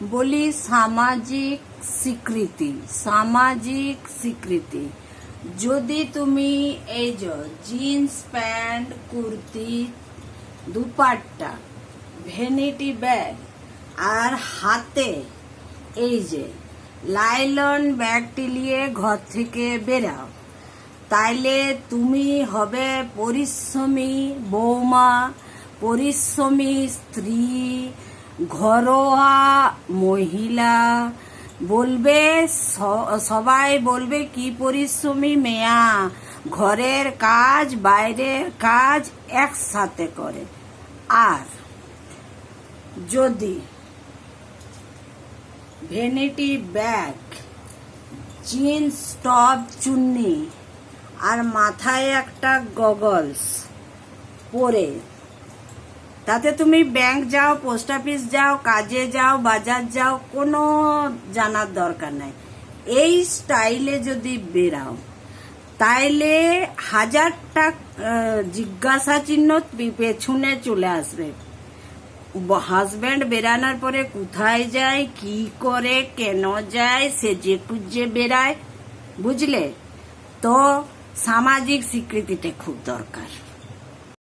বলি সামাজিক স্বীকৃতি যদি তুমি এই যে jeans pant, kurti, dupatta, vanity bag আর হাতে এই যে লাইলন ব্যাগটি নিয়ে ঘর থেকে বেরাও, তাইলে তুমি হবে পরিশ্রমী বৌমা, পরিশ্রমী স্ত্রী, ঘরোয়া মহিলা। বলবে সবাই বলবে কি পরিশ্রমী মেয়া, ঘরের কাজ বাইরের কাজ একসাথে করে। আর যদি ভ্যানিটি ব্যাগ, জিন্স টপ, চুন্নি আর মাথায় একটা গগলস পরে, তাতে তুমি ব্যাংক যাও, পোস্ট অফিস যাও, কাজে যাও, বাজার যাও, কোনো জানার দরকার নাই। এই স্টাইলে যদি বেরাও, তাইলে 1000টা জিজ্ঞাসা চিহ্ন পেছনে চলে আসবে। হাজব্যান্ড বেরানোর পরে কোথায় যায়, কি করে, কেন যায়, সে যে খুঁজে বেড়ায়, বুঝলে? তো সামাজিক স্বীকৃতিটা খুব দরকার।